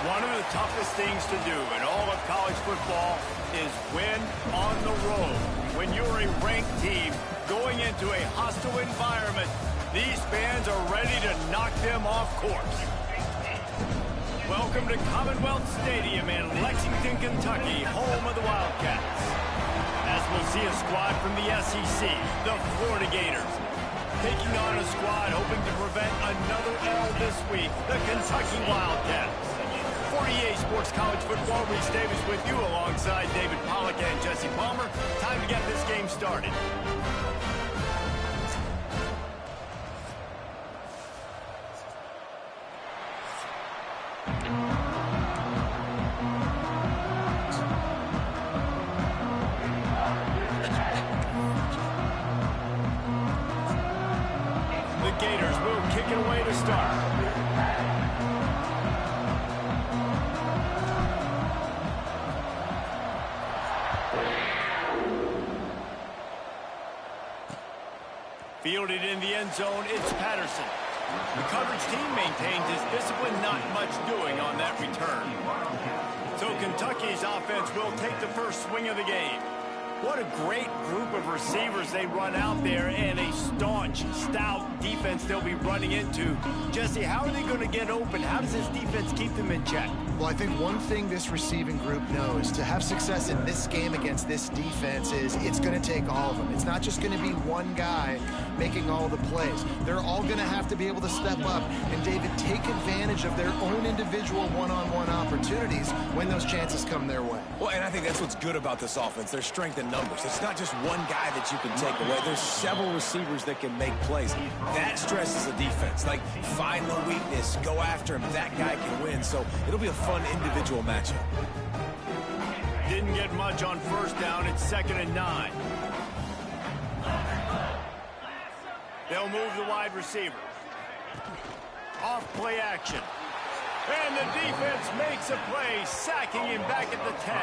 One of the toughest things to do in all of college football is win on the road. When you're a ranked team going into a hostile environment, these fans are ready to knock them off course. Welcome to Commonwealth Stadium in Lexington, Kentucky, home of the Wildcats. As we'll see a squad from the SEC, the Florida Gators, taking on a squad hoping to prevent another L this week, the Kentucky Wildcats. 48 Sports College Football, Reese Davis with you alongside David Pollack and Jesse Palmer. Time to get this game started. The Gators will kick it away to start. Fielded in the end zone, it's Patterson. The coverage team maintains his discipline, not much doing on that return. So Kentucky's offense will take the first swing of the game. What a great group of receivers they run out there, and a staunch, stout defense they'll be running into. Jesse, how are they going to get open? How does this defense keep them in check? Well, I think one thing this receiving group knows to have success in this game against this defense is it's going to take all of them. It's not just going to be one guy making all the plays. They're all going to have to be able to step up and, David, take advantage of their own individual one-on-one opportunities when those chances come their way. Well, and I think that's what's good about this offense, their strength in numbers. It's not just one guy that you can take away. There's several receivers that can make plays. That stresses the defense. Like, find the weakness, go after him. That guy can win. So it'll be a fun individual matchup. Didn't get much on first down. It's 2nd and 9. They'll move the wide receiver. Off play action. And the defense makes a play, sacking him back at the 10.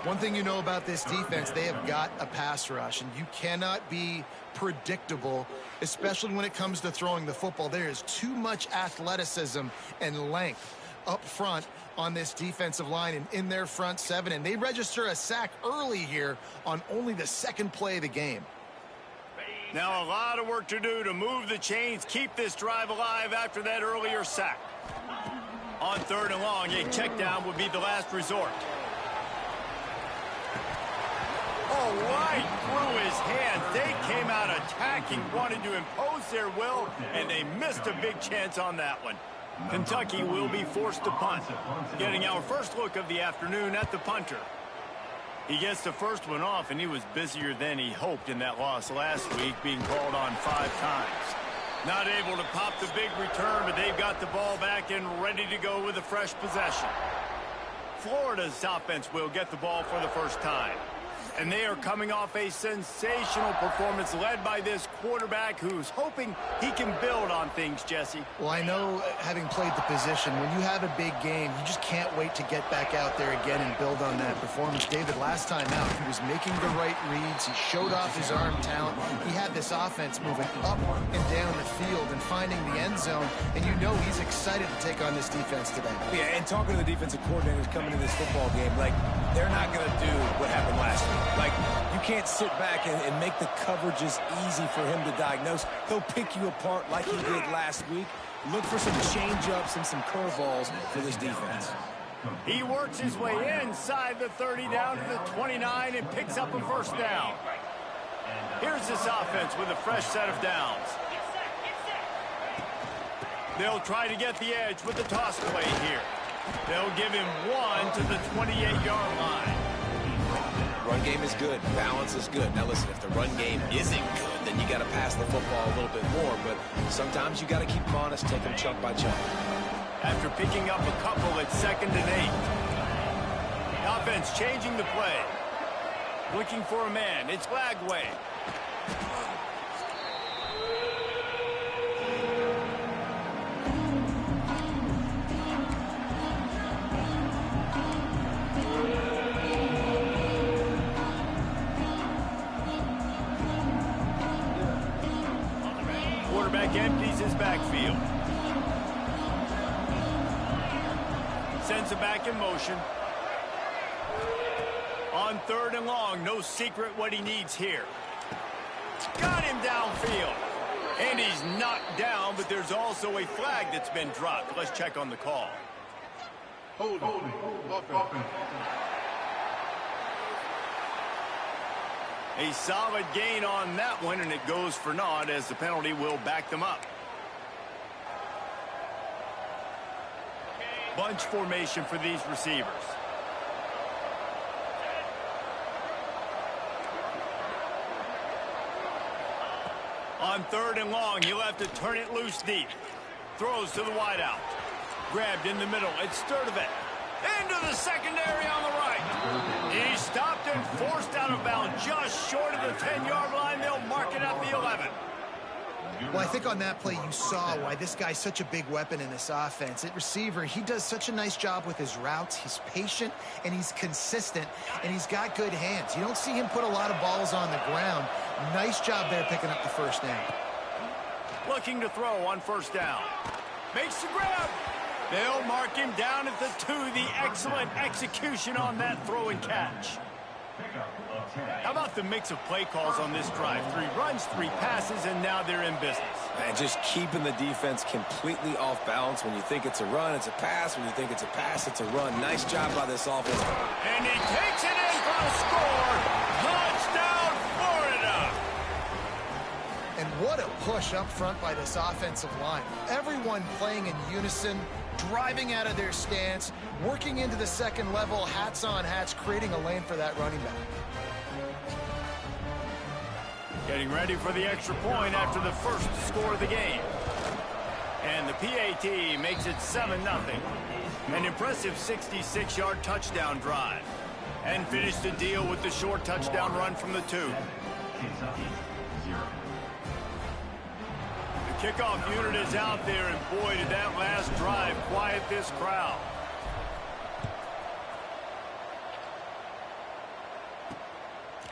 One thing you know about this defense, they have got a pass rush, and you cannot be predictable, especially when it comes to throwing the football. There is too much athleticism and length up front on this defensive line and in their front seven, and they register a sack early here on only the second play of the game. Now a lot of work to do to move the chains, keep this drive alive after that earlier sack. On 3rd and long, a check down would be the last resort. Oh, right through his hand. They came out attacking, wanted to impose their will, and they missed a big chance on that one. Kentucky will be forced to punt. Getting our first look of the afternoon at the punter. He gets the first one off, and he was busier than he hoped in that loss last week, being called on 5 times. Not able to pop the big return, but they've got the ball back and ready to go with a fresh possession. Florida's offense will get the ball for the first time. And they are coming off a sensational performance led by this quarterback who's hoping he can build on things, Jesse. Well, I know, having played the position, when you have a big game, you just can't wait to get back out there again and build on that performance. David, last time out, he was making the right reads. He showed off his arm talent. He had this offense moving up and down the field and finding the end zone. And you know he's excited to take on this defense today. Yeah, and talking to the defensive coordinators coming in this football game, like, they're not going to do what happened last week. Like, you can't sit back and make the coverages easy for him to diagnose. He'll pick you apart like he did last week. Look for some change-ups and some curveballs for this defense. He works his way inside the 30 down to the 29 and picks up a first down. Here's this offense with a fresh set of downs. They'll try to get the edge with the toss play here. They'll give him 1 to the 28-yard line. Run game is good. Balance is good. Now, listen, if the run game isn't good, then you got to pass the football a little bit more. But sometimes you got to keep them honest, take them chunk by chunk. After picking up a couple at 2nd and 8. The offense changing the play. Looking for a man. It's Lagway. Quarterback empties his backfield. it back in motion. On 3rd and long, no secret what he needs here. Got him downfield. And he's knocked down, but there's also a flag that's been dropped. Let's check on the call. Holding. Offense. A solid gain on that one, and it goes for naught as the penalty will back them up. Bunch formation for these receivers. On 3rd and long, he'll have to turn it loose deep. Throws to the wideout. Grabbed in the middle. It's Sturdivant. Into the secondary on the right. He stopped and forced out of bounds just short of the 10-yard line. They'll mark it at the 11. Well, I think on that play you saw why this guy's such a big weapon in this offense. At receiver, he does such a nice job with his routes. He's patient, and he's consistent, and he's got good hands. You don't see him put a lot of balls on the ground. Nice job there picking up the first down. Looking to throw on 1st down. Makes the grab. They'll mark him down at the 2. The excellent execution on that throw and catch. How about the mix of play calls on this drive? 3 runs, 3 passes, and now they're in business. And just keeping the defense completely off balance. When you think it's a run, it's a pass. When you think it's a pass, it's a run. Nice job by this offense. And he takes it in for the score. Touchdown, Florida. And what a push up front by this offensive line. Everyone playing in unison, driving out of their stance, working into the second level, hats on hats, creating a lane for that running back. Getting ready for the extra point after the first score of the game. And the PAT makes it 7-0. An impressive 66-yard touchdown drive. And finish the deal with the short touchdown run from the 2. The kickoff unit is out there, and boy, did that last drive quiet this crowd.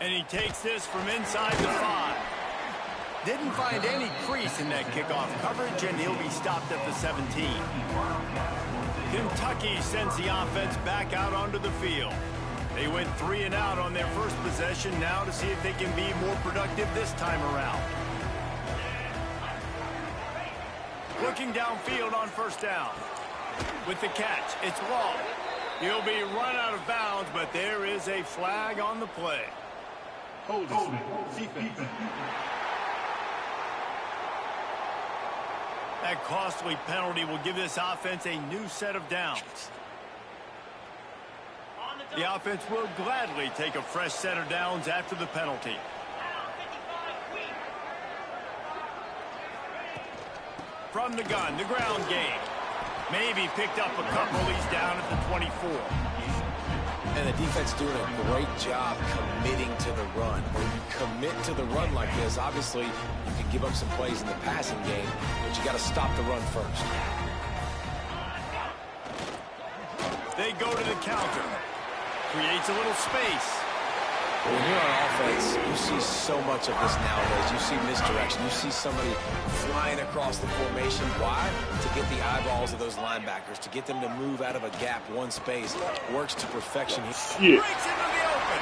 And he takes this from inside the 5. Didn't find any crease in that kickoff coverage, and he'll be stopped at the 17. Kentucky sends the offense back out onto the field. They went 3 and out on their first possession, now to see if they can be more productive this time around. Looking downfield on 1st down. With the catch, it's Law. He'll be run out of bounds, but there is a flag on the play. Holding. Defense. That costly penalty will give this offense a new set of downs. The offense will gladly take a fresh set of downs after the penalty. From the gun, the ground game. Maybe picked up a couple. He's down at the 24. And the defense doing a great job committing to the run. When you commit to the run like this, obviously you can give up some plays in the passing game, but you got to stop the run first. They go to the counter. Creates a little space. When you're on offense, you see so much of this nowadays. You see misdirection. You see somebody flying across the formation. Why? To get the eyeballs of those linebackers, to get them to move out of a gap, one space. Works to perfection. Breaks into the open.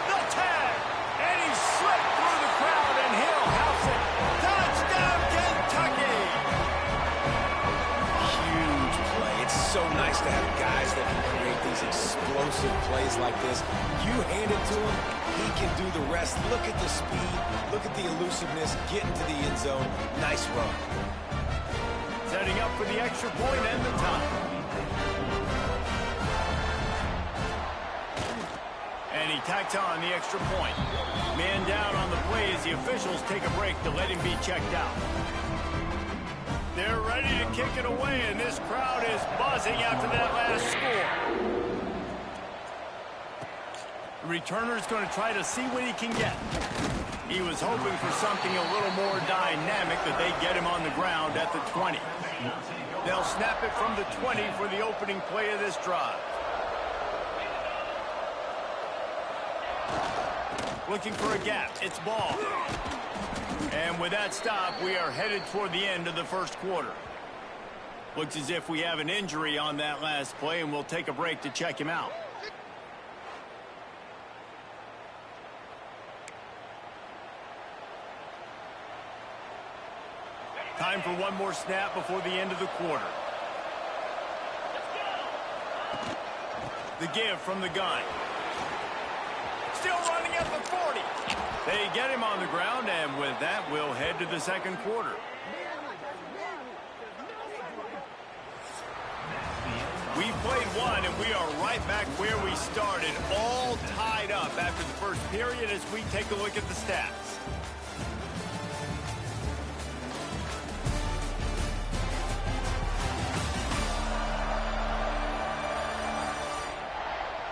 The tag. And he slipped through the crowd, and Hill house it. Touchdown, Kentucky. Huge play. It's so nice to have guys that can create these explosive plays like this. You hand it to him, he can do the rest. Look at the speed, look at the elusiveness, get into the end zone. Nice run. Setting up for the extra point and the tie. And he tacks on the extra point. Man down on the play as the officials take a break to let him be checked out. They're ready to kick it away, and this crowd is buzzing after that last score. The returner's going to try to see what he can get. He was hoping for something a little more dynamic, that they get him on the ground at the 20. They'll snap it from the 20 for the opening play of this drive. Looking for a gap. It's Ball. And with that stop, we are headed toward the end of the first quarter. Looks as if we have an injury on that last play, and we'll take a break to check him out. Time for one more snap before the end of the quarter. The give from the gun. Still running at the 40. They get him on the ground, and with that, we'll head to the second quarter. We played one, and we are right back where we started, all tied up after the first period as we take a look at the stats.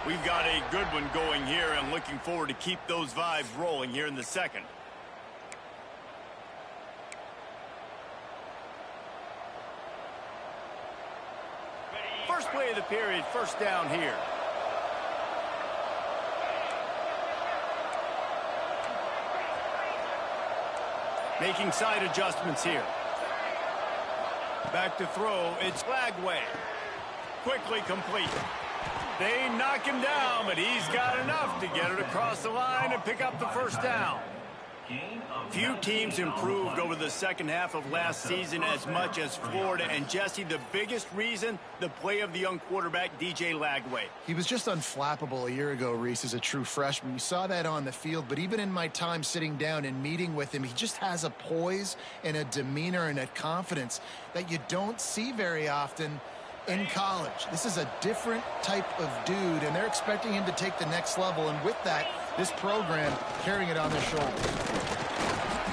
We've got a good one going here, and looking forward to keep those vibes rolling here in the second. First play of the period, first down here. Making side adjustments here. Back to throw, it's Lagway. Quickly complete. They knock him down, but he's got enough to get it across the line and pick up the first down. Few teams improved over the second half of last season as much as Florida. And, Jesse, the biggest reason, the play of the young quarterback, DJ Lagway. He was just unflappable a year ago, Reese, as a true freshman. You saw that on the field, but even in my time sitting down and meeting with him, he just has a poise and a demeanor and a confidence that you don't see very often in college. This is a different type of dude, and they're expecting him to take the next level, and with that, this program carrying it on their shoulders.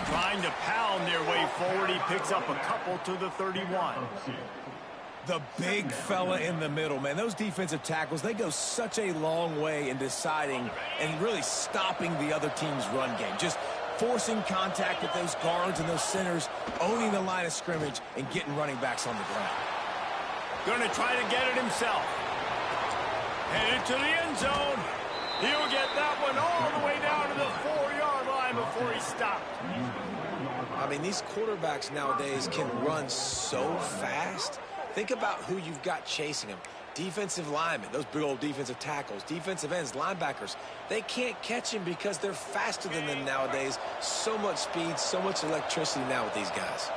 Trying to pound their way forward, he picks up a couple to the 31. The big fella in the middle, man. Those defensive tackles, they go such a long way in deciding and really stopping the other team's run game. Just forcing contact with those guards and those centers, owning the line of scrimmage, and getting running backs on the ground. Going to try to get it himself. Headed to the end zone. He'll get that one all the way down to the 4-yard line before he stopped. I mean, these quarterbacks nowadays can run so fast. Think about who you've got chasing them. Defensive linemen, those big old defensive tackles, defensive ends, linebackers. They can't catch him because they're faster than them nowadays. So much speed, so much electricity now with these guys.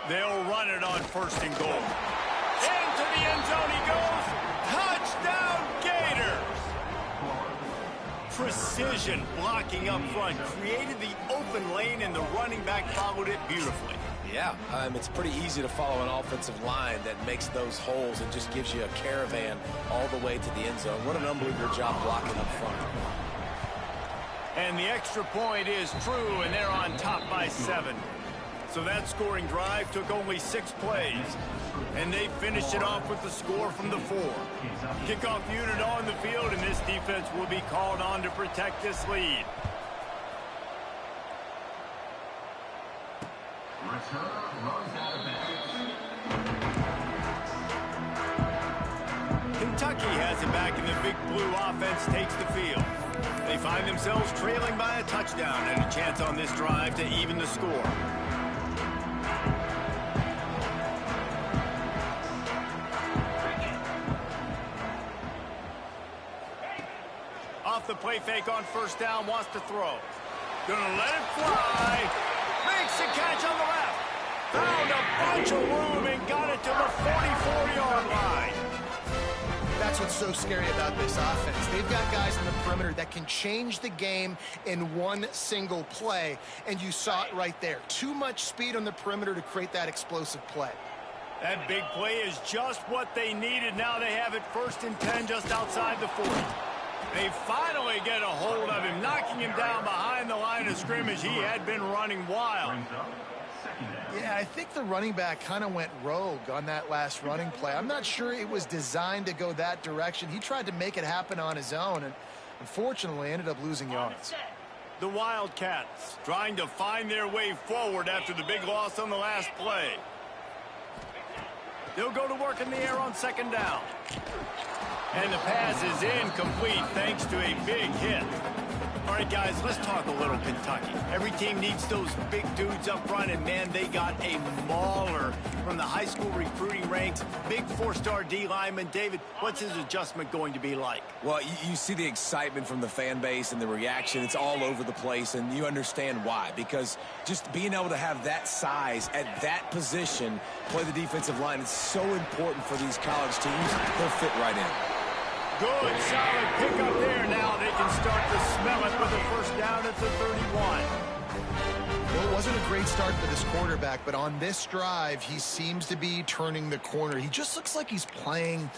They'll run it on first and goal. Into the end zone he goes. Touchdown, Gators! Precision blocking up front created the open lane, and the running back followed it beautifully. Yeah, it's pretty easy to follow an offensive line that makes those holes and just gives you a caravan all the way to the end zone. What an unbelievable job blocking up front. And the extra point is true, and they're on top by 7. So that scoring drive took only 6 plays, and they finished it off with the score from the 4. Kickoff unit on the field, and this defense will be called on to protect this lead. Kentucky has it back, and the Big Blue offense takes the field. They find themselves trailing by a touchdown and a chance on this drive to even the score. Off the play fake on first down, wants to throw. Gonna let it fly. Makes the catch on the left. Found a bunch of room and got it to the 44-yard line. That's what's so scary about this offense. They've got guys in the perimeter that can change the game in one single play, and you saw it right there. Too much speed on the perimeter to create that explosive play. That big play is just what they needed. Now they have it 1st and 10 just outside the 40. They finally get a hold of him, knocking him down behind the line of scrimmage. He had been running wild. Yeah, I think the running back kind of went rogue on that last running play. I'm not sure it was designed to go that direction. He tried to make it happen on his own, and unfortunately ended up losing yards. The Wildcats trying to find their way forward after the big loss on the last play. They'll go to work in the air on 2nd down. And the pass is incomplete thanks to a big hit. All right, guys, let's talk a little Kentucky. Every team needs those big dudes up front, and, man, they got a mauler from the high school recruiting ranks. Big four-star D lineman. David, what's his adjustment going to be like? Well, you see the excitement from the fan base and the reaction. It's all over the place, and you understand why. Because just being able to have that size at that position, play the defensive line, it's so important for these college teams. They'll fit right in. Good, solid pickup there. Now they can start to smell it with a first down at the 31. Well, it wasn't a great start for this quarterback, but on this drive, he seems to be turning the corner. He just looks like he's playing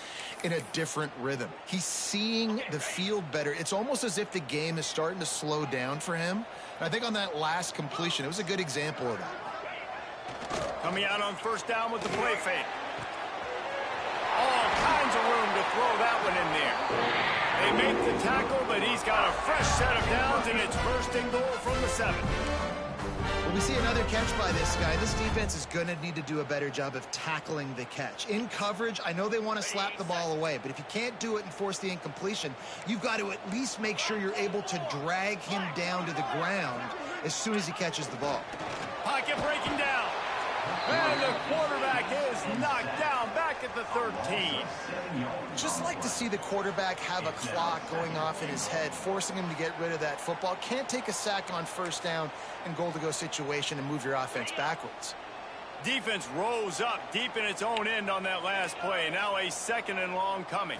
in a different rhythm. He's seeing the field better. It's almost as if the game is starting to slow down for him. And I think on that last completion, it was a good example of that. Coming out on first down with the play fake. All kinds of room to throw that one in there. They make the tackle, but he's got a fresh set of downs, and it's first and goal from the 7. Well, we see another catch by this guy. This defense is going to need to do a better job of tackling the catch. In coverage, I know they want to slap the ball away, but if you can't do it and force the incompletion, you've got to at least make sure you're able to drag him down to the ground as soon as he catches the ball. Pocket breaking down. And the quarterback is knocked down back at the 13. Just like to see the quarterback have a clock going off in his head, forcing him to get rid of that football. Can't take a sack on first down and goal-to-go situation and move your offense backwards. Defense rose up deep in its own end on that last play. Now a second and long coming.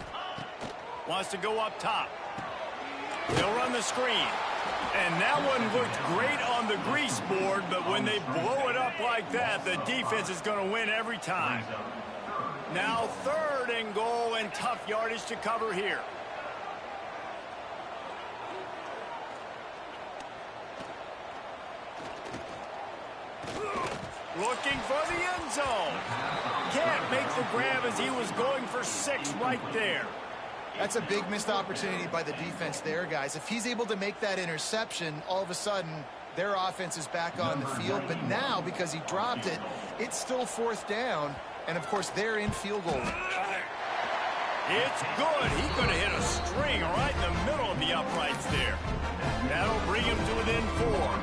Wants to go up top. They'll run the screen. And that one looked great on the grease board, but when they blow it up like that, the defense is going to win every time. Now third and goal, and tough yardage to cover here. Looking for the end zone. Can't make the grab as he was going for 6 right there. That's a big missed opportunity by the defense there, guys. If he's able to make that interception, all of a sudden, their offense is back on the field. But now, because he dropped it, it's still fourth down. And, of course, they're in field goal range. It's good. He could have hit a string right in the middle of the uprights there. That'll bring him to within 4.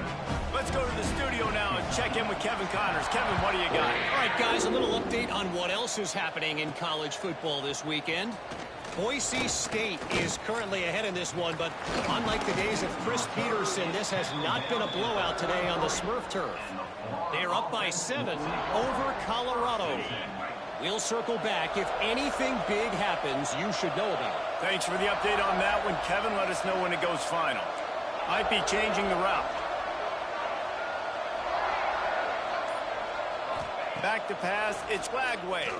Let's go to the studio now and check in with Kevin Connors. Kevin, what do you got? All right, guys, a little update on what else is happening in college football this weekend. Boise State is currently ahead in this one, but unlike the days of Chris Peterson, this has not been a blowout today on the Smurf turf. They are up by 7 over Colorado. We'll circle back. If anything big happens, you should know about it. Thanks for the update on that one, Kevin. Let us know when it goes final. Might be changing the route. Back to pass, it's Flagway.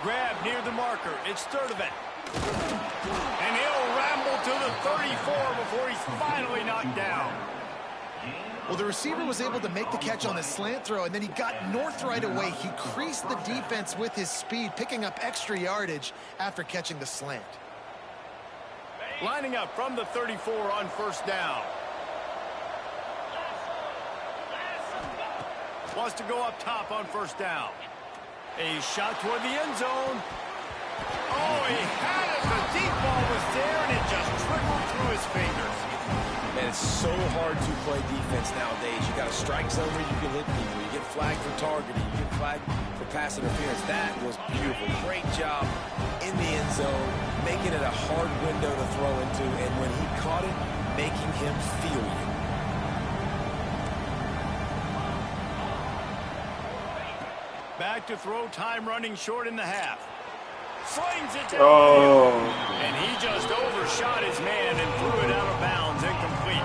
Grab near the marker, it's Sturdivant. And he'll ramble to the 34 before he's finally knocked down. Well, the receiver was able to make the catch on the slant throw, and then he got north right away. He creased the defense with his speed, picking up extra yardage after catching the slant. Lining up from the 34 on first down. Wants to go up top on first down. A shot toward the end zone. Oh, he had it. The deep ball was there, and it just trickled through his fingers. Man, it's so hard to play defense nowadays. You got a strike zone where you can hit people. You get flagged for targeting. You get flagged for pass interference. That was beautiful. Great job in the end zone, making it a hard window to throw into, and when he caught it, making him feel you. Back to throw, time running short in the half. Slings it down. And he just overshot his man and threw it out of bounds, incomplete.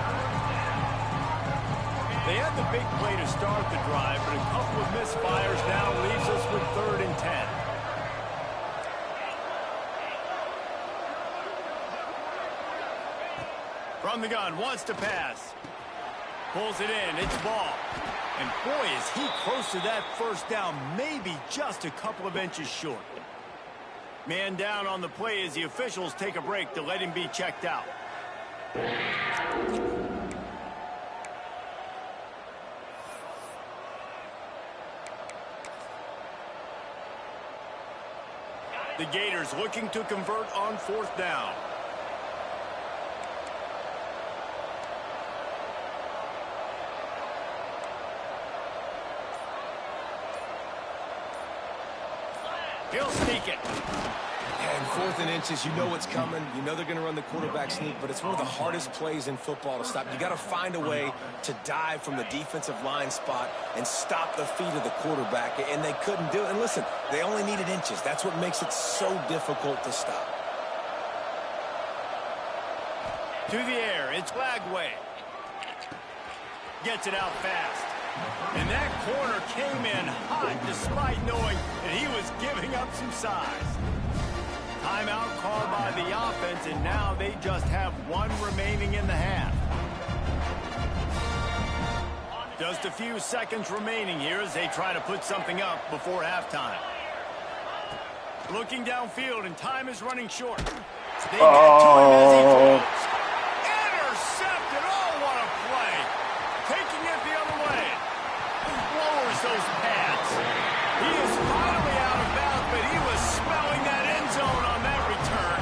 They had the big play to start the drive, but a couple of misfires now leaves us with 3rd and 10. From the gun, wants to pass. Pulls it in, it's ball. And boy, is he close to that first down, maybe just a couple of inches short. Man down on the play as the officials take a break to let him be checked out. The Gators looking to convert on 4th down. He'll sneak it. And 4th and inches, you know what's coming. You know they're going to run the quarterback sneak, but it's one of the hardest plays in football to stop. You got to find a way to dive from the defensive line spot and stop the feet of the quarterback, and they couldn't do it. And listen, they only needed inches. That's what makes it so difficult to stop. To the air, it's Lagway. Gets it out fast. And that corner came in hot despite knowing that he was giving up some size. Timeout called by the offense, and now they just have 1 remaining in the half. Just a few seconds remaining here as they try to put something up before halftime. Looking downfield, and time is running short. They get to him as he throws. Intercepted. Oh, what a play. Taking it the other way. Lowers those pads. He is finally out of bounds, but he was smelling that end zone on that return.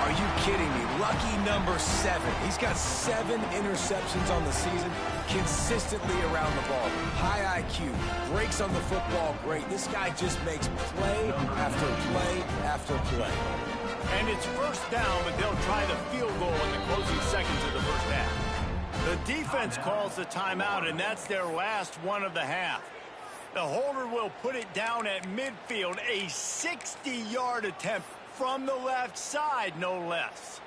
Are you kidding me? Lucky number 7. He's got 7 interceptions on the season, consistently around the ball. High IQ, breaks on the football great. This guy just makes play after play after play. And it's 1st down, but they'll try the field goal in the closing seconds of the first half. The defense calls the timeout, and that's their last one of the half. The holder will put it down at midfield, a 60-yard attempt from the left side, no less.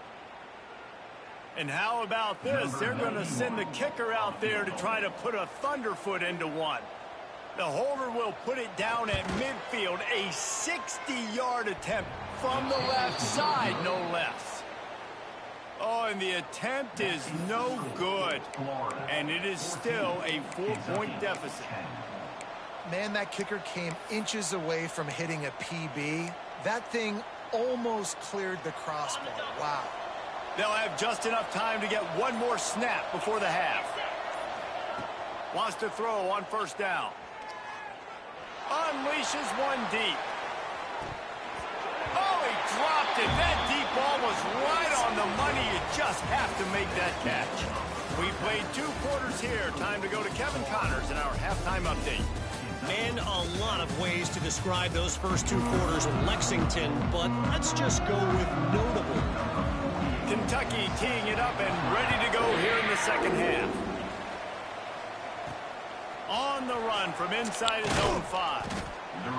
And how about this? They're going to send the kicker out there to try to put a thunderfoot into one. The holder will put it down at midfield, a 60-yard attempt from the left side, no less. Oh, and the attempt is no good. And it is still a 4-point deficit. Man, that kicker came inches away from hitting a PB. That thing almost cleared the crossbar. Wow. They'll have just enough time to get one more snap before the half. Wants to throw on 1st down. Unleashes one deep. Oh, he dropped it. That deep ball was right on the money. You just have to make that catch. We played 2 quarters here. Time to go to Kevin Connors in our halftime update. Man, a lot of ways to describe those first 2 quarters in Lexington, but let's just go with notable. Kentucky teeing it up and ready to go here in the second half. On the run from inside his own 5.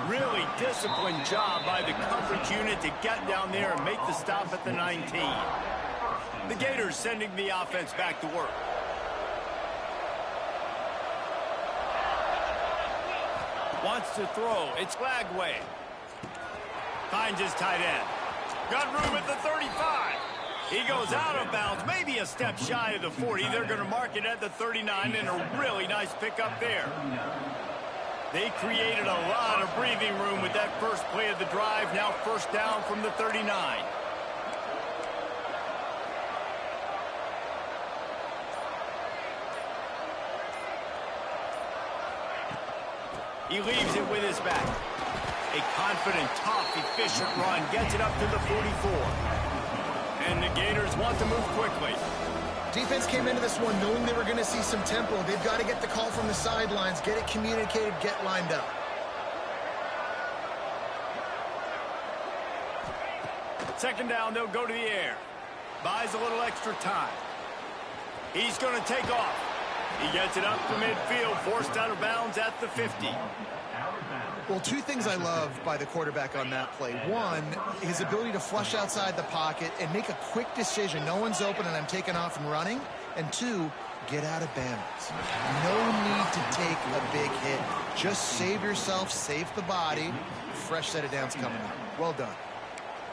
Really disciplined job by the coverage unit to get down there and make the stop at the 19. The Gators sending the offense back to work. Wants to throw. It's Lagway. Finds his tight end. Got room at the 35. He goes out of bounds, maybe a step shy of the 40. They're going to mark it at the 39, and a really nice pickup there. They created a lot of breathing room with that first play of the drive. Now 1st down from the 39. He leaves it with his back. A confident, tough, efficient run gets it up to the 44. And the Gators want to move quickly. Defense came into this one knowing they were going to see some tempo. They've got to get the call from the sidelines, get it communicated, get lined up. Second down, they'll go to the air. Buys a little extra time. He's going to take off. He gets it up to midfield, forced out of bounds at the 50. Well, 2 things I love by the quarterback on that play. 1, his ability to flush outside the pocket and make a quick decision. No one's open and I'm taking off and running. And 2, get out of bounds. No need to take a big hit. Just save yourself, save the body. Fresh set of downs coming in. Well done.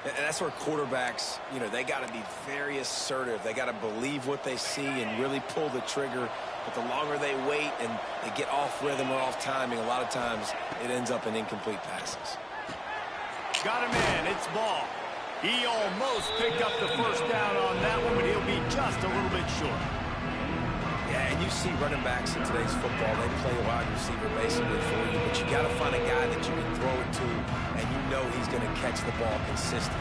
And that's where quarterbacks, you know, they got to be very assertive. They got to believe what they see and really pull the trigger. But the longer they wait and they get off rhythm or off timing, a lot of times it ends up in incomplete passes. Got him in. It's ball. He almost picked up the 1st down on that one, but he'll be just a little bit short. Yeah, and you see running backs in today's football, they play a wide receiver basically for you, but you got to find a guy that you can throw it to, and you know he's going to catch the ball consistently.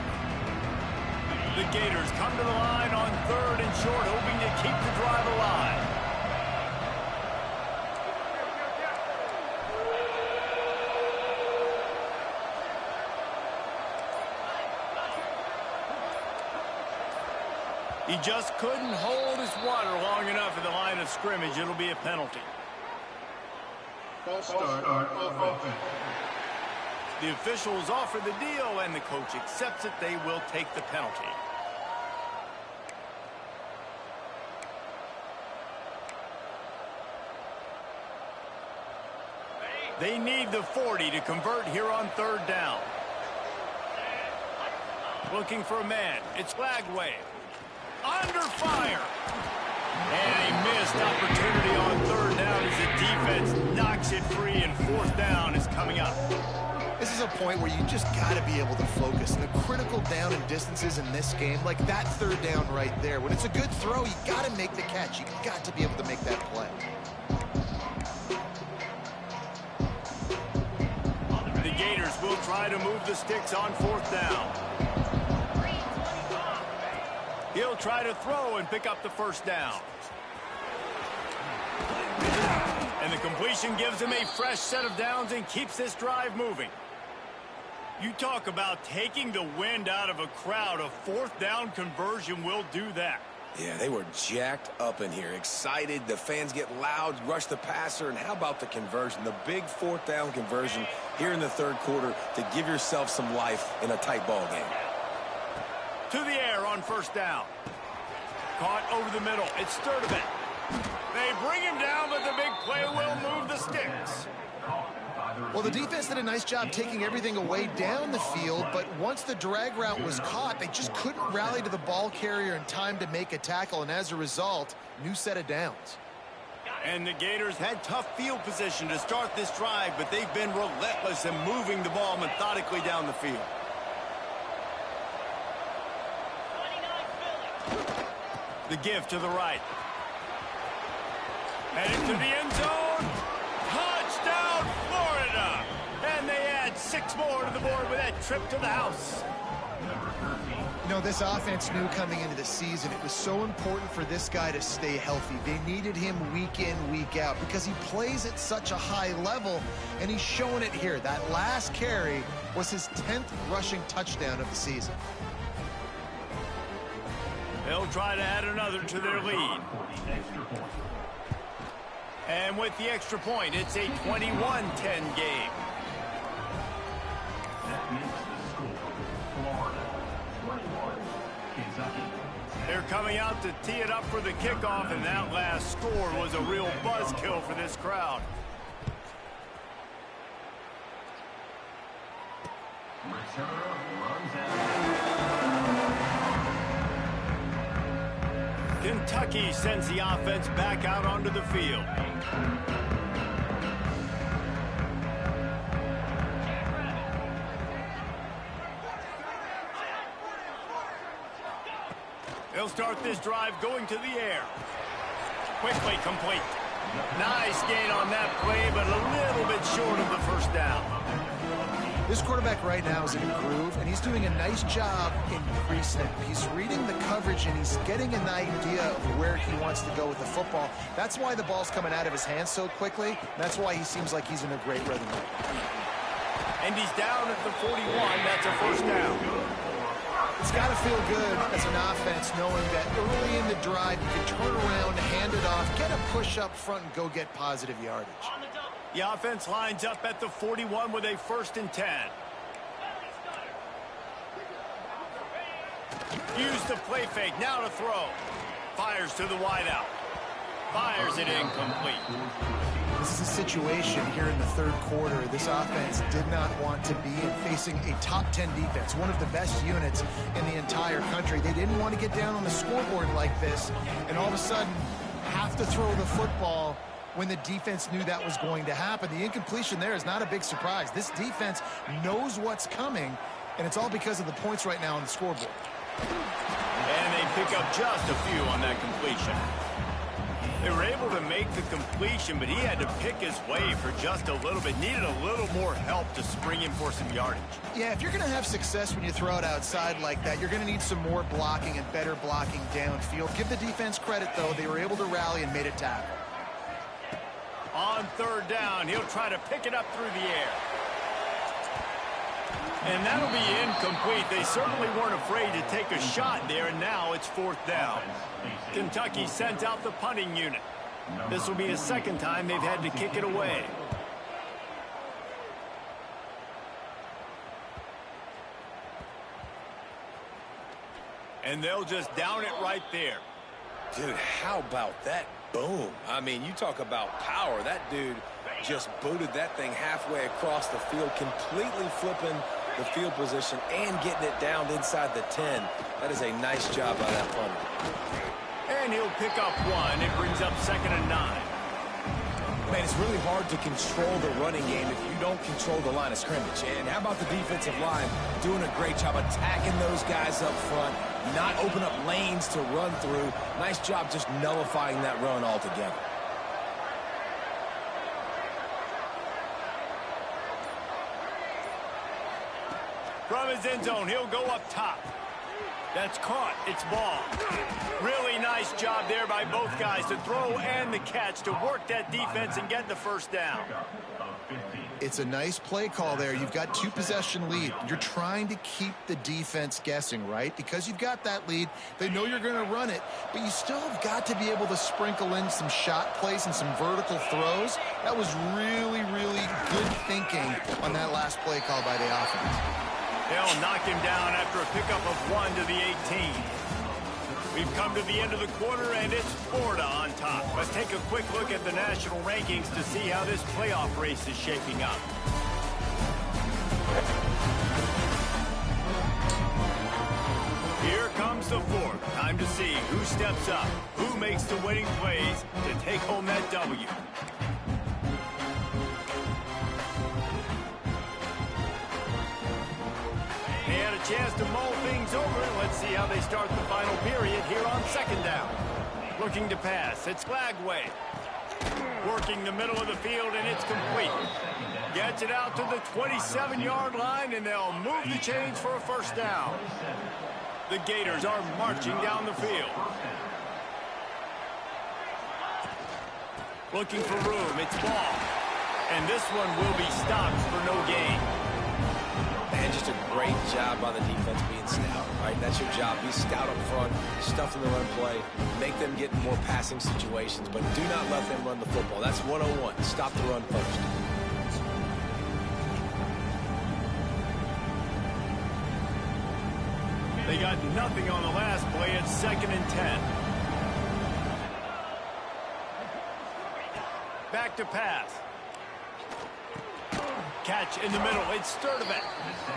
The Gators come to the line on 3rd and short, hoping to keep the drive alive. He just couldn't hold his water long enough at the line of scrimmage. It'll be a penalty. False start off offense. The officials offer the deal, and the coach accepts it. They will take the penalty. They need the 40 to convert here on 3rd down. Looking for a man. It's Flagway. Under fire. And a missed opportunity on 3rd down as the defense knocks it free, and 4th down is coming up. This is a point where you just got to be able to focus. And the critical down and distances in this game, like that 3rd down right there, when it's a good throw, you got to make the catch. You got to be able to make that play. The Gators will try to move the sticks on 4th down. He'll try to throw and pick up the 1st down. And the completion gives him a fresh set of downs and keeps this drive moving. You talk about taking the wind out of a crowd. A 4th down conversion will do that. Yeah, they were jacked up in here, excited. The fans get loud, rush the passer, and how about the conversion? The big 4th down conversion here in the 3rd quarter to give yourself some life in a tight ball game. To the air on 1st down. Caught over the middle. It's Sturdivant. They bring him down, but the big play will move the sticks. Well, the defense did a nice job taking everything away down the field, but once the drag route was caught, they just couldn't rally to the ball carrier in time to make a tackle, and as a result, new set of downs. And the Gators had tough field position to start this drive, but they've been relentless in moving the ball methodically down the field. The give to the right. Headed to the end zone. Touchdown, Florida! And they add 6 more to the board with that trip to the house. You know, this offense knew coming into the season it was so important for this guy to stay healthy. They needed him week in, week out because he plays at such a high level, and he's showing it here. That last carry was his 10th rushing touchdown of the season. They'll try to add another to their lead. And with the extra point, it's a 21-10 game. They're coming out to tee it up for the kickoff, and that last score was a real buzzkill for this crowd. Kentucky sends the offense back out onto the field. They'll start this drive going to the air. Quickly complete. Nice gain on that play, but a little bit short of the 1st down. This quarterback right now is in a groove, and he's doing a nice job in pre-snap. He's reading the coverage, and he's getting an idea of where he wants to go with the football. That's why the ball's coming out of his hands so quickly. That's why he seems like he's in a great rhythm. And he's down at the 41. That's a 1st down. It's got to feel good as an offense knowing that early in the drive you can turn around, hand it off, get a push up front, and go get positive yardage. The offense lines up at the 41 with a 1st and 10. Use the play fake, now to throw. Fires to the wideout. Fires it incomplete. This is a situation here in the 3rd quarter. This offense did not want to be in facing a top 10 defense, one of the best units in the entire country. They didn't want to get down on the scoreboard like this, and all of a sudden have to throw the football when the defense knew that was going to happen. The incompletion there is not a big surprise. This defense knows what's coming, and it's all because of the points right now on the scoreboard. And they pick up just a few on that completion. They were able to make the completion, but he had to pick his way for just a little bit. Needed a little more help to spring him for some yardage. Yeah, if you're going to have success when you throw it outside like that, you're going to need some more blocking and better blocking downfield. Give the defense credit, though. They were able to rally and made a tackle. On third down, he'll try to pick it up through the air. And that'll be incomplete. They certainly weren't afraid to take a shot there, and now it's fourth down. Kentucky sent out the punting unit. This will be the second time they've had to kick it away. And they'll just down it right there. Dude, how about that boom? I mean, you talk about power. That dude just booted that thing halfway across the field, completely flipping the field position and getting it down inside the 10. That is a nice job by that punter. And he'll pick up one. It brings up 2nd and 9. Man, it's really hard to control the running game if you don't control the line of scrimmage. And how about the defensive line doing a great job attacking those guys up front, not open up lanes to run through. Nice job just nullifying that run altogether. From his end zone, he'll go up top. That's caught. It's ball. Really nice job there by both guys to throw and the catch to work that defense and get the first down. It's a nice play call there. You've got 2-possession lead. You're trying to keep the defense guessing, right? Because you've got that lead. They know you're going to run it, but you still have got to be able to sprinkle in some shot plays and some vertical throws. That was really, really good thinking on that last play call by the offense. They'll knock him down after a pickup of 1 to the 18. We've come to the end of the quarter, and it's Florida on top. Let's take a quick look at the national rankings to see how this playoff race is shaping up. Here comes the fourth. Time to see who steps up, who makes the winning plays to take home that W. They had a chance to mull things over. Let's see how they start the final period here on 2nd down. Looking to pass. It's Glagway. Working the middle of the field, and it's complete. Gets it out to the 27-yard line, and they'll move the chains for a first down. The Gators are marching down the field. Looking for room. It's ball. And this one will be stopped for no gain. Man, just a great job by the defense being stout, right? That's your job. Be stout up front, stuff in the run play, make them get in more passing situations, but do not let them run the football. That's 101. Stop the run first. They got nothing on the last play. It's 2nd and 10. Back to pass. Catch in the middle. It's Sturdivant.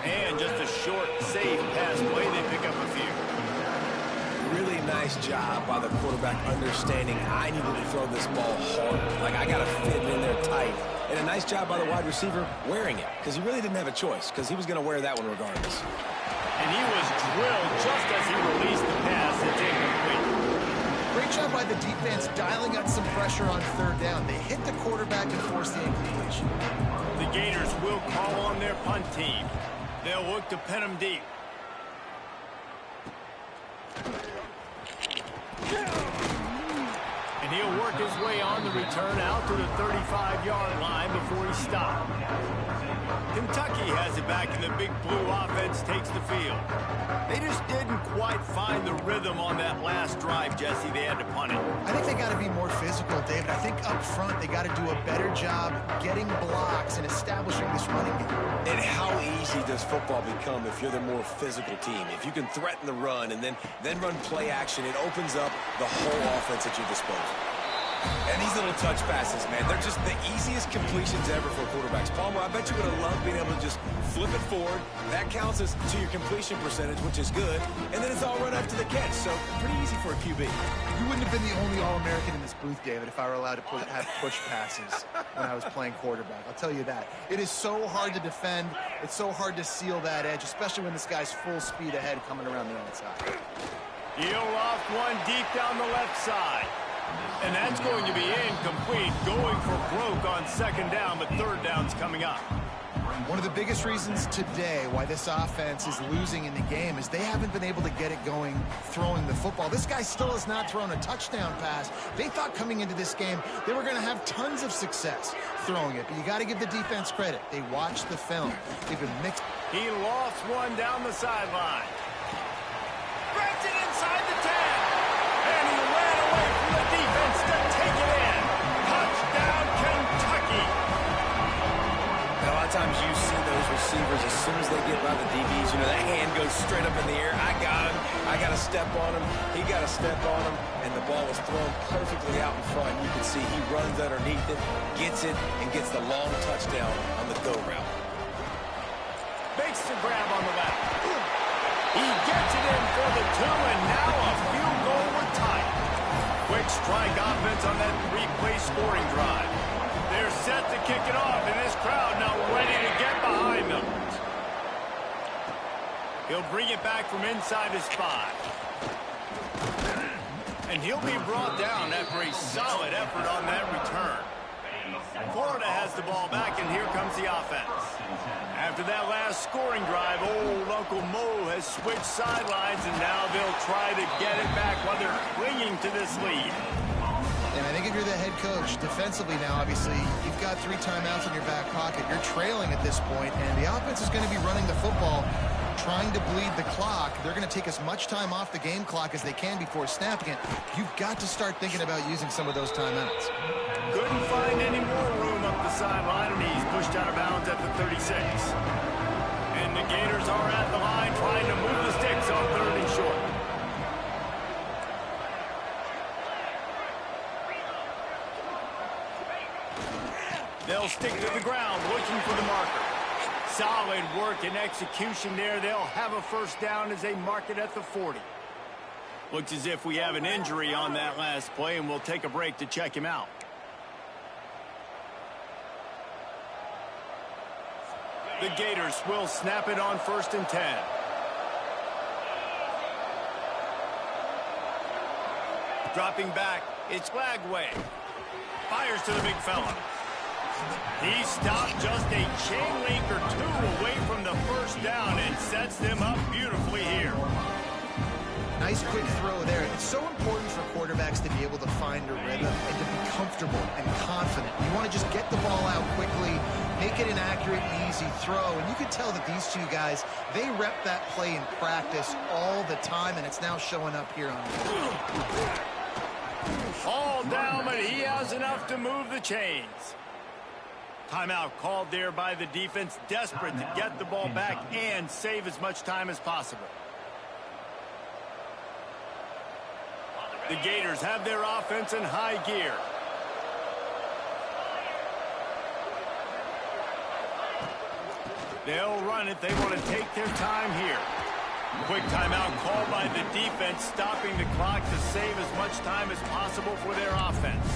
And just a short, safe pass play. They pick up a few. Really nice job by the quarterback understanding I needed to throw this ball hard. Like, I got to fit it in there tight. And a nice job by the wide receiver wearing it, because he really didn't have a choice, because he was going to wear that one regardless. And he was drilled just as he released the pass. It's incomplete. Great job by the defense dialing up some pressure on 3rd down. They hit the quarterback and forced the incompletion. The Gators will call on their punt team. They'll look to pin them deep. And he'll work his way on the return out to the 35-yard line before he stopped. Kentucky has it back, and the big blue offense takes the field. They just didn't quite find the rhythm on that last drive, Jesse. They had to punt it. I think they got to be more physical, David. I think up front they got to do a better job getting blocks and establishing this running game. And how easy does football become if you're the more physical team? If you can threaten the run and then run play action, it opens up the whole offense at your disposal. And these little touch passes, man, they're just the easiest completions ever for quarterbacks. Palmer, I bet you would have loved being able to just flip it forward. That counts as to your completion percentage, which is good. And then it's all run after the catch, so pretty easy for a QB. You wouldn't have been the only All-American in this booth, David, if I were allowed to have push passes when I was playing quarterback. I'll tell you that. It is so hard to defend. It's so hard to seal that edge, especially when this guy's full speed ahead coming around the outside. He'll loft one deep down the left side. And that's going to be incomplete, going for broke on second down, but third down's coming up. One of the biggest reasons today why this offense is losing in the game is they haven't been able to get it going throwing the football. This guy still has not thrown a touchdown pass. They thought coming into this game they were going to have tons of success throwing it, but you got to give the defense credit. They watched the film. They've been mixed. He lost one down the sideline. Grabs it inside the 10. And he ran away from the defense to take it in. Touchdown, Kentucky. A lot of times you see those receivers, as soon as they get by the DBs, you know, that hand goes straight up in the air. I got him. I got to step on him. He got to step on him. And the ball was thrown perfectly out in front. You can see he runs underneath it, gets it, and gets the long touchdown on the go route. Makes the grab on the left. He gets it in for the 2, and now a field goal would tie it. Quick strike offense on that 3-play scoring drive. They're set to kick it off, and this crowd now ready to get behind them. He'll bring it back from inside his 5. And he'll be brought down after a solid effort on that return. Florida has the ball back, and here comes the offense. After that last scoring drive, old Uncle Mo has switched sidelines, and now they'll try to get it back while they're clinging to this lead. And I think if you're the head coach, defensively now, obviously, you've got 3 timeouts in your back pocket. You're trailing at this point, and the offense is going to be running the football, trying to bleed the clock. They're going to take as much time off the game clock as they can before snapping it. You've got to start thinking about using some of those timeouts. Couldn't find any more room up the sideline, and he's pushed out of bounds at the 36. And the Gators are at the line trying to move the sticks on 3rd and short. They'll stick to the ground looking for the marker. Solid work and execution there. They'll have a first down as they mark it at the 40. Looks as if we have an injury on that last play, and we'll take a break to check him out. The Gators will snap it on 1st and 10. Dropping back, it's Lagway. Fires to the big fella. He stopped just a chain link or 2 away from the first down and sets them up beautifully here. Nice quick throw there. It's so important for quarterbacks to be able to find a rhythm and to be comfortable and confident. You want to just get the ball out quickly, make it an accurate, easy throw. And you can tell that these 2 guys, they rep that play in practice all the time, and it's now showing up here on the field. All down, but he has enough to move the chains. Timeout called there by the defense, desperate to get the ball back and save as much time as possible. The Gators have their offense in high gear. They'll run it. They want to take their time here. Quick timeout called by the defense, stopping the clock to save as much time as possible for their offense.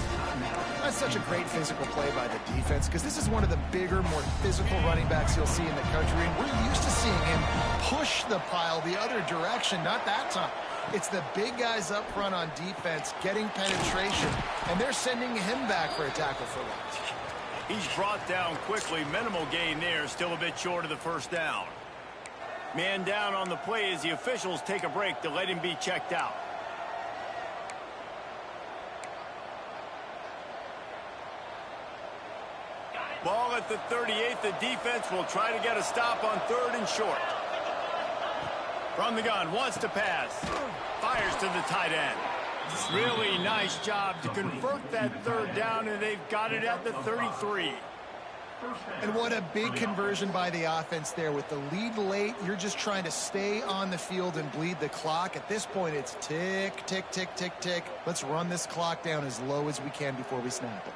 That's such a great physical play by the defense, because this is one of the bigger, more physical running backs you'll see in the country, and we're used to seeing him push the pile the other direction. Not that time. It's the big guys up front on defense getting penetration, and they're sending him back for a tackle for loss. He's brought down quickly. Minimal gain there, still a bit short of the first down. Man down on the play as the officials take a break to let him be checked out. Ball at the 38. The defense will try to get a stop on 3rd and short. From the gun, wants to pass. Fires to the tight end. Really nice job to convert that 3rd down, and they've got it at the 33. And what a big conversion by the offense there. With the lead late, you're just trying to stay on the field and bleed the clock. At this point, it's tick, tick, tick, tick, tick. Let's run this clock down as low as we can before we snap it.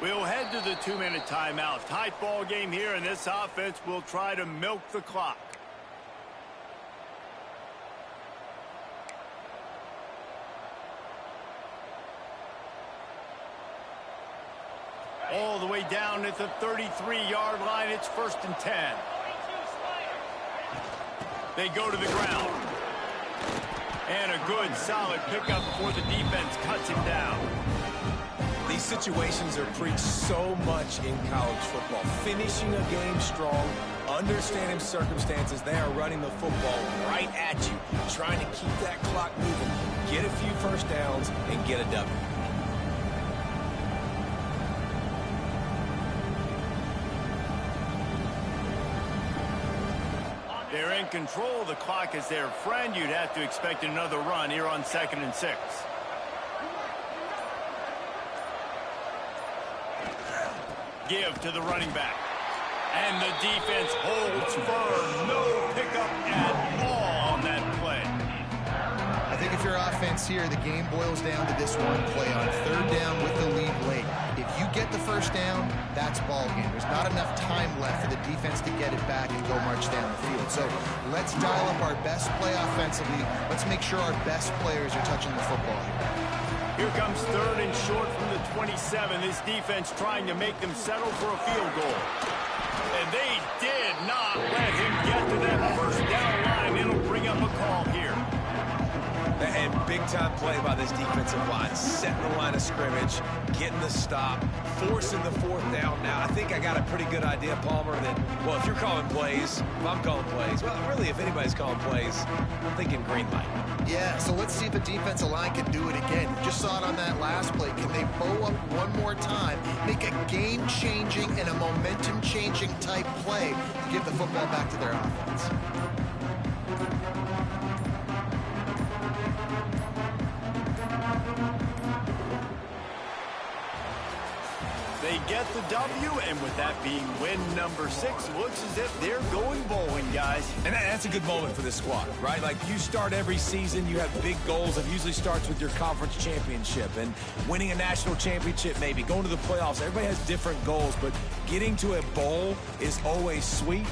We'll head to the 2-minute timeout. Tight ball game here, and this offense will try to milk the clock. All the way down at the 33-yard line. It's 1st and 10. They go to the ground. And a good, solid pickup before the defense cuts him down. These situations are preached so much in college football. Finishing a game strong, understanding circumstances. They are running the football right at you, trying to keep that clock moving, get a few first downs, and get a W. They're in control. The clock is their friend. You'd have to expect another run here on 2nd and 6. Give to the running back. And the defense holds firm. No pickup at all on that play. I think if you're offense here, the game boils down to this one play on 3rd down with the lead late. If you get the first down, that's ball game. There's not enough time left for the defense to get it back and go march down the field. So let's dial up our best play offensively. Let's make sure our best players are touching the football. Here comes 3rd and short from the 27. This defense trying to make them settle for a field goal. And they did not let him get to that first down line. It'll bring up a call here. And big-time play by this defensive line, setting the line of scrimmage, getting the stop, forcing the 4th down. Now, I think I got a pretty good idea, Palmer, that, well, if you're calling plays, if I'm calling plays, well, really, if anybody's calling plays, I'm thinking green light. Yeah, so let's see if the defensive line can do it again. You just saw it on that last play. Can they bow up one more time, make a game-changing and a momentum-changing type play to give the football back to their offense? They get the W, and with that being win number 6, looks as if they're going bowling, guys. And that's a good moment for this squad, right? Like, you start every season, you have big goals. It usually starts with your conference championship and winning a national championship, maybe going to the playoffs. Everybody has different goals, but getting to a bowl is always sweet.